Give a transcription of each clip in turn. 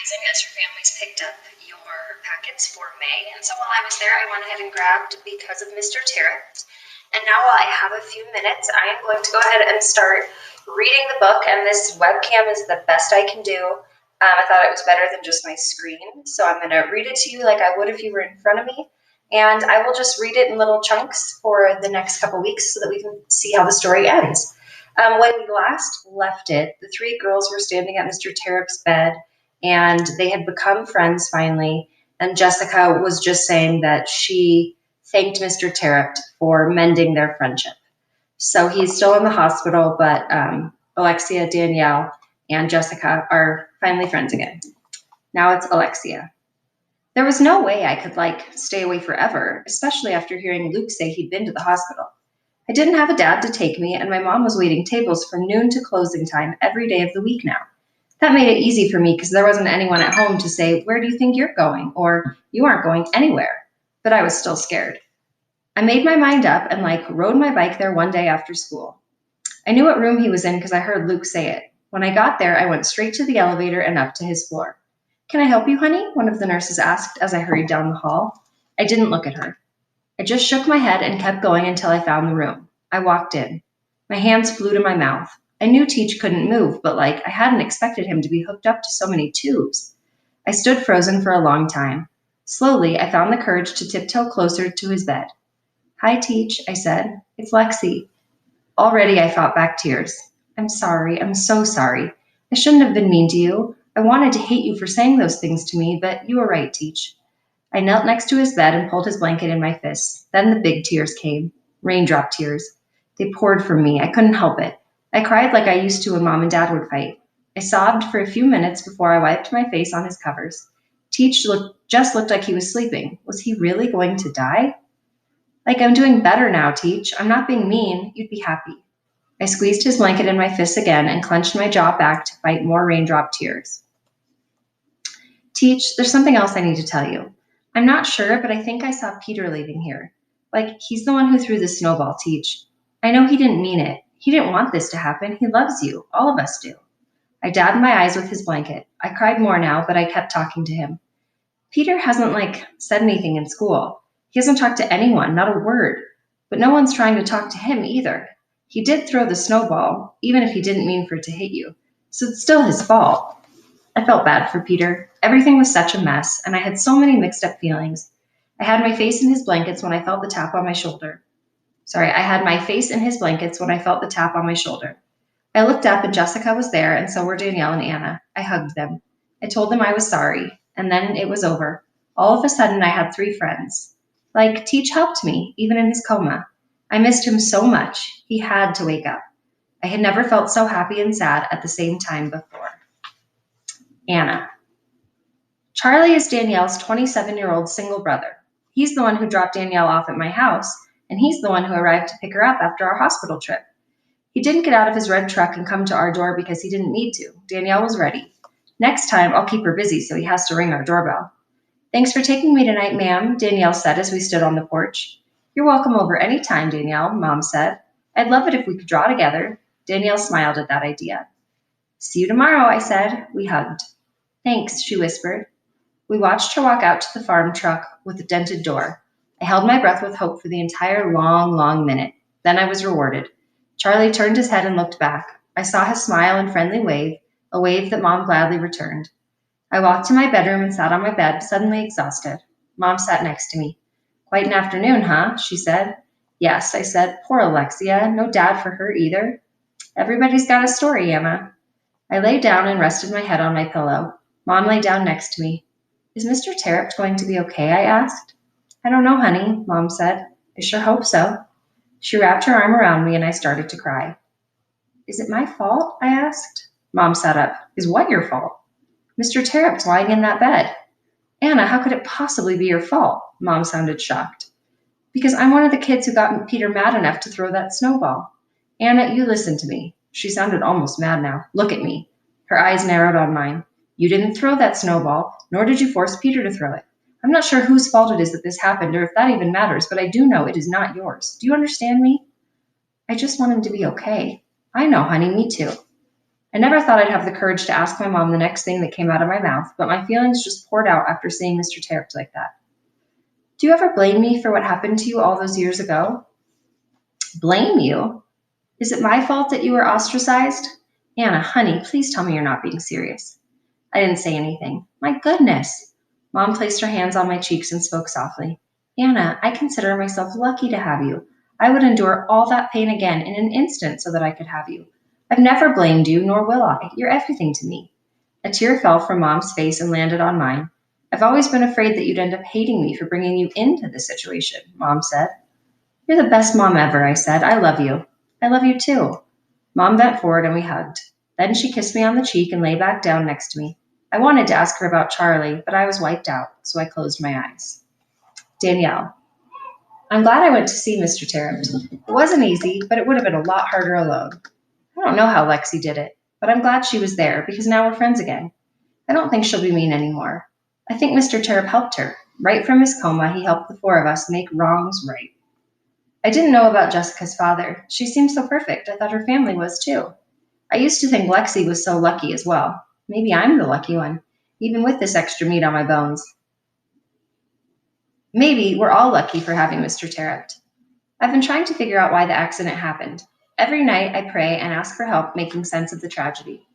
amazing as your family's picked up your packets for May. And so while I was there, I went ahead and grabbed Because of Mr. Terupt. And now while I have a few minutes, I am going to go ahead and start reading the book. And this webcam is the best I can do. I thought it was better than just my screen. So I'm going to read it to you like I would if you were in front of me. And I will just read it in little chunks for the next couple weeks so that we can see how the story ends. When we last left it, the three girls were standing at Mr. Terupt's bed, and they had become friends finally. And Jessica was just saying that she thanked Mr. Terupt for mending their friendship. So he's still in the hospital, but Alexia, Danielle, and Jessica are finally friends again. Now it's Alexia. There was no way I could, stay away forever, especially after hearing Luke say he'd been to the hospital. I didn't have a dad to take me, and my mom was waiting tables from noon to closing time every day of the week now. That made it easy for me because there wasn't anyone at home to say, "Where do you think you're going?" or "You aren't going anywhere." But I was still scared. I made my mind up and rode my bike there one day after school. I knew what room he was in because I heard Luke say it. When I got there, I went straight to the elevator and up to his floor. "Can I help you, honey?" one of the nurses asked as I hurried down the hall. I didn't look at her. I just shook my head and kept going until I found the room. I walked in. My hands flew to my mouth. I knew Teach couldn't move, but I hadn't expected him to be hooked up to so many tubes. I stood frozen for a long time. Slowly, I found the courage to tiptoe closer to his bed. "Hi, Teach," I said. "It's Lexi." Already I fought back tears. "I'm sorry. I'm so sorry. I shouldn't have been mean to you. I wanted to hate you for saying those things to me, but you were right, Teach." I knelt next to his bed and pulled his blanket in my fists. Then the big tears came. Raindrop tears. They poured from me. I couldn't help it. I cried like I used to when Mom and Dad would fight. I sobbed for a few minutes before I wiped my face on his covers. Teach just looked like he was sleeping. Was he really going to die? "I'm doing better now, Teach. I'm not being mean. You'd be happy." I squeezed his blanket in my fists again and clenched my jaw back to fight more raindrop tears. "Teach, there's something else I need to tell you. I'm not sure, but I think I saw Peter leaving here. He's the one who threw the snowball, Teach. I know he didn't mean it. He didn't want this to happen. He loves you. All of us do." I dabbed my eyes with his blanket. I cried more now, but I kept talking to him. "Peter hasn't, said anything in school. He hasn't talked to anyone, not a word. But no one's trying to talk to him either. He did throw the snowball, even if he didn't mean for it to hit you. So it's still his fault." I felt bad for Peter. Everything was such a mess, and I had so many mixed up feelings. I had my face in his blankets when I felt the tap on my shoulder. I had my face in his blankets when I felt the tap on my shoulder. I looked up and Jessica was there, and so were Danielle and Anna. I hugged them. I told them I was sorry, and then it was over. All of a sudden, I had three friends. Teach helped me, even in his coma. I missed him so much. He had to wake up. I had never felt so happy and sad at the same time before. Anna. Charlie is Danielle's 27-year-old single brother. He's the one who dropped Danielle off at my house, and he's the one who arrived to pick her up after our hospital trip. He didn't get out of his red truck and come to our door because he didn't need to. Danielle was ready. Next time, I'll keep her busy so he has to ring our doorbell. "Thanks for taking me tonight, ma'am," Danielle said as we stood on the porch. "You're welcome over any time, Danielle," Mom said. "I'd love it if we could draw together." Danielle smiled at that idea. "See you tomorrow," I said. We hugged. "Thanks," she whispered. We watched her walk out to the farm truck with a dented door. I held my breath with hope for the entire long minute. Then I was rewarded. Charlie turned his head and looked back. I saw his smile and friendly wave, a wave that Mom gladly returned. I walked to my bedroom and sat on my bed, suddenly exhausted. Mom sat next to me. "Quite an afternoon, huh?" she said. "Yes," I said. "Poor Alexia. No dad for her either." "Everybody's got a story, Emma." I lay down and rested my head on my pillow. Mom lay down next to me. "Is Mr. Terupt going to be okay?" I asked. "I don't know, honey," Mom said. "I sure hope so." She wrapped her arm around me and I started to cry. "Is it my fault?" I asked. Mom sat up. "Is what your fault?" "Mr. Terupt's lying in that bed." "Anna, how could it possibly be your fault?" Mom sounded shocked. "Because I'm one of the kids who got Peter mad enough to throw that snowball." "Anna, you listen to me." She sounded almost mad now. "Look at me." Her eyes narrowed on mine. "You didn't throw that snowball, nor did you force Peter to throw it. I'm not sure whose fault it is that this happened or if that even matters, but I do know it is not yours. Do you understand me?" "I just want him to be okay." "I know, honey, me too." I never thought I'd have the courage to ask my mom the next thing that came out of my mouth, but my feelings just poured out after seeing Mr. Terupt like that. Do you ever blame me for what happened to you all those years ago? Blame you? Is it my fault that you were ostracized? Anna, honey, please tell me you're not being serious. I didn't say anything. My goodness. Mom placed her hands on my cheeks and spoke softly. Anna, I consider myself lucky to have you. I would endure all that pain again in an instant so that I could have you. I've never blamed you, nor will I. You're everything to me. A tear fell from Mom's face and landed on mine. I've always been afraid that you'd end up hating me for bringing you into this situation, Mom said. You're the best mom ever, I said. I love you. I love you too. Mom bent forward and we hugged. Then she kissed me on the cheek and lay back down next to me. I wanted to ask her about Charlie, but I was wiped out, so I closed my eyes. Danielle. I'm glad I went to see Mr. Terupt. It wasn't easy, but it would have been a lot harder alone. I don't know how Lexi did it, but I'm glad she was there because now we're friends again. I don't think she'll be mean anymore. I think Mr. Terupt helped her. Right from his coma, he helped the four of us make wrongs right. I didn't know about Jessica's father. She seemed so perfect. I thought her family was too. I used to think Lexi was so lucky as well. Maybe I'm the lucky one, even with this extra meat on my bones. Maybe we're all lucky for having Mr. Terupt. I've been trying to figure out why the accident happened. Every night I pray and ask for help making sense of the tragedy.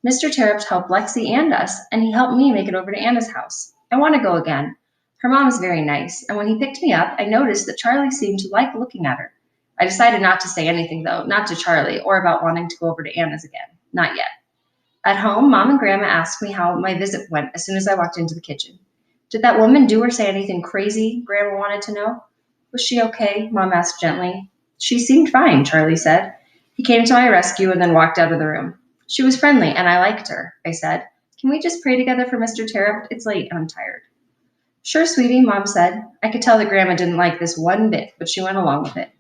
Mr. Terupt helped Lexi and us, and he helped me make it over to Anna's house. I want to go again. Her mom is very nice, and when he picked me up, I noticed that Charlie seemed to like looking at her. I decided not to say anything, though, not to Charlie, or about wanting to go over to Anna's again. Not yet. At home, Mom and Grandma asked me how my visit went as soon as I walked into the kitchen. Did that woman do or say anything crazy? Grandma wanted to know. Was she okay? Mom asked gently. She seemed fine, Charlie said. He came to my rescue and then walked out of the room. She was friendly, and I liked her, I said. Can we just pray together for Mr. Terupt? It's late, and I'm tired. Sure, sweetie, Mom said. I could tell that Grandma didn't like this one bit, but she went along with it.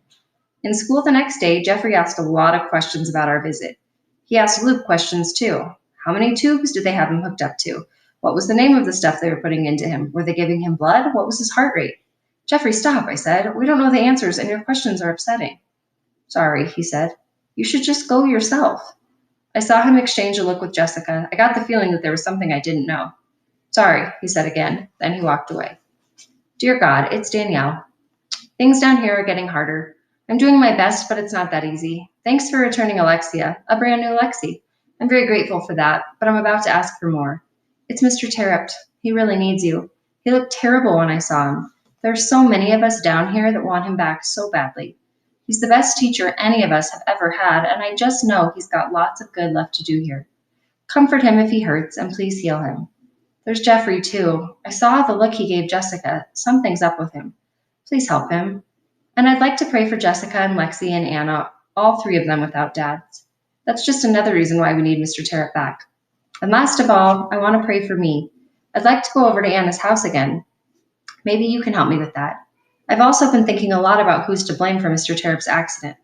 In school the next day, Jeffrey asked a lot of questions about our visit. He asked Luke questions, too. How many tubes did they have him hooked up to? What was the name of the stuff they were putting into him? Were they giving him blood? What was his heart rate? Jeffrey, stop, I said. We don't know the answers, and your questions are upsetting. Sorry, he said. You should just go yourself. I saw him exchange a look with Jessica. I got the feeling that there was something I didn't know. Sorry, he said again. Then he walked away. Dear God, it's Danielle. Things down here are getting harder. I'm doing my best, but it's not that easy. Thanks for returning Alexia, a brand new Lexi. I'm very grateful for that, but I'm about to ask for more. It's Mr. Terupt. He really needs you. He looked terrible when I saw him. There are so many of us down here that want him back so badly. He's the best teacher any of us have ever had, and I just know he's got lots of good left to do here. Comfort him if he hurts, and please heal him. There's Jeffrey, too. I saw the look he gave Jessica. Something's up with him. Please help him. And I'd like to pray for Jessica and Lexi and Anna, all three of them without dads. That's just another reason why we need Mr. Terupt back. And last of all, I want to pray for me. I'd like to go over to Anna's house again. Maybe you can help me with that. I've also been thinking a lot about who's to blame for Mr. Terupt's accident.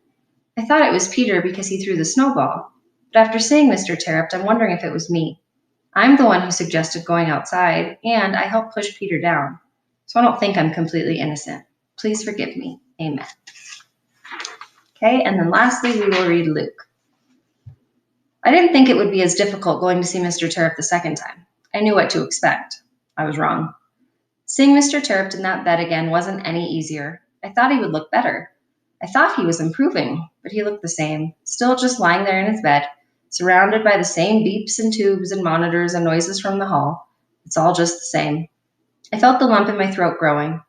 I thought it was Peter because he threw the snowball. But after seeing Mr. Terupt, I'm wondering if it was me. I'm the one who suggested going outside, and I helped push Peter down. So I don't think I'm completely innocent. Please forgive me. Amen. Okay, and then lastly, we will read Luke. I didn't think it would be as difficult going to see Mr. Terupt the second time. I knew what to expect. I was wrong. Seeing Mr. Terupt in that bed again wasn't any easier. I thought he would look better. I thought he was improving, but he looked the same, still just lying there in his bed, surrounded by the same beeps and tubes and monitors and noises from the hall. It's all just the same. I felt the lump in my throat growing.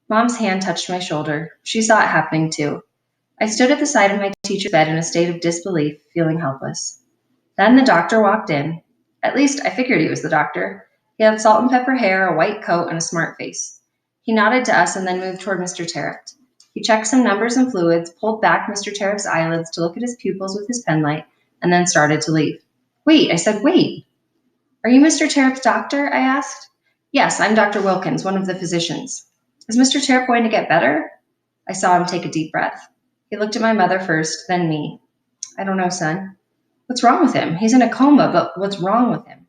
Mom's hand touched my shoulder. She saw it happening too. I stood at the side of my teacher's bed in a state of disbelief, feeling helpless. Then the doctor walked in. At least I figured he was the doctor. He had salt and pepper hair, a white coat, and a smart face. He nodded to us and then moved toward Mr. Terupt. He checked some numbers and fluids, pulled back Mr. Terupt's eyelids to look at his pupils with his penlight, and then started to leave. Wait, I said, wait. Are you Mr. Terupt's doctor? I asked. Yes, I'm Dr. Wilkins, one of the physicians. Is Mr. Terupt going to get better? I saw him take a deep breath. He looked at my mother first, then me. I don't know, son. What's wrong with him? He's in a coma, but what's wrong with him?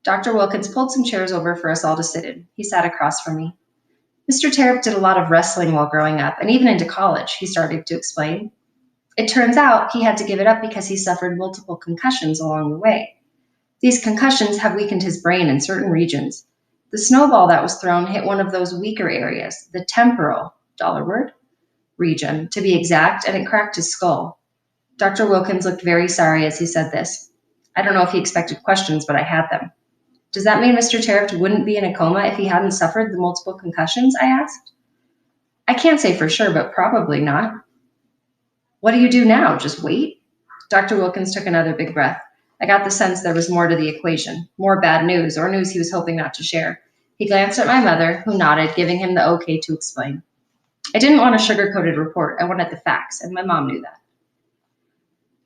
Dr. Wilkins pulled some chairs over for us all to sit in. He sat across from me. Mr. Terupt did a lot of wrestling while growing up, and even into college, he started to explain. It turns out he had to give it up because he suffered multiple concussions along the way. These concussions have weakened his brain in certain regions. The snowball that was thrown hit one of those weaker areas, the temporal, dollar word, region, to be exact, and it cracked his skull. Dr. Wilkins looked very sorry as he said this. I don't know if he expected questions, but I had them. Does that mean Mr. Terupt wouldn't be in a coma if he hadn't suffered the multiple concussions? I asked. I can't say for sure, but probably not. What do you do now? Just wait? Dr. Wilkins took another big breath. I got the sense there was more to the equation, more bad news, or news he was hoping not to share. He glanced at my mother, who nodded, giving him the okay to explain. I didn't want a sugar-coated report. I wanted the facts, and my mom knew that.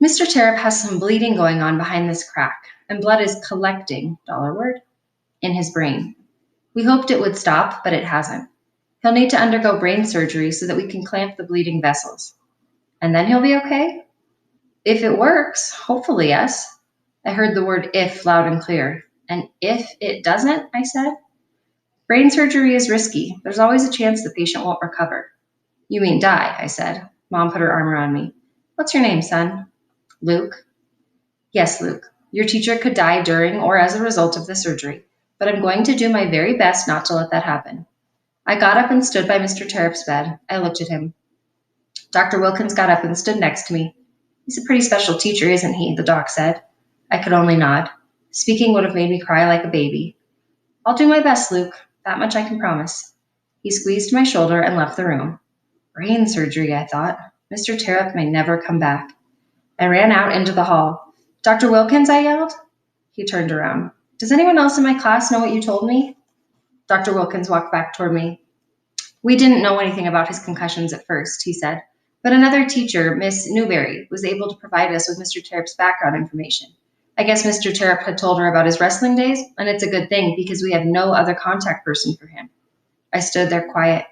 Mr. Terupt has some bleeding going on behind this crack, and blood is collecting, dollar word, in his brain. We hoped it would stop, but it hasn't. He'll need to undergo brain surgery so that we can clamp the bleeding vessels. And then he'll be okay? If it works, hopefully, yes. I heard the word if loud and clear. And if it doesn't, I said. Brain surgery is risky. There's always a chance the patient won't recover. You mean die, I said. Mom put her arm around me. What's your name, son? Luke. Yes, Luke. Your teacher could die during or as a result of the surgery, but I'm going to do my very best not to let that happen. I got up and stood by Mr. Terupt's bed. I looked at him. Dr. Wilkins got up and stood next to me. He's a pretty special teacher, isn't he? The doc said. I could only nod. Speaking would have made me cry like a baby. I'll do my best, Luke. That much I can promise. He squeezed my shoulder and left the room. Brain surgery, I thought. Mr. Terupt may never come back. I ran out into the hall. Dr. Wilkins, I yelled. He turned around. Does anyone else in my class know what you told me? Dr. Wilkins walked back toward me. We didn't know anything about his concussions at first, he said, but another teacher, Miss Newberry, was able to provide us with Mr. Terupt's background information. I guess Mr. Terupt had told her about his wrestling days, and it's a good thing because we have no other contact person for him. I stood there quiet.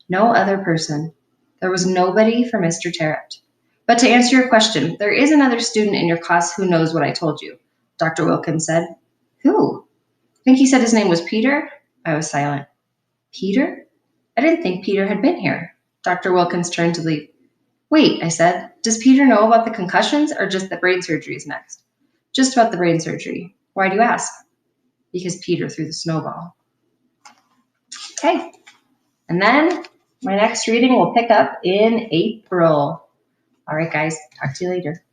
No other person. There was nobody for Mr. Terupt. But to answer your question, there is another student in your class who knows what I told you, Dr. Wilkins said. Who? I think he said his name was Peter. I was silent. Peter? I didn't think Peter had been here. Dr. Wilkins turned to leave. Wait, I said. Does Peter know about the concussions or just that brain surgery is next? Just about the brain surgery. Why do you ask? Because Peter threw the snowball. Okay. And then my next reading will pick up in April. All right, guys. Talk to you later.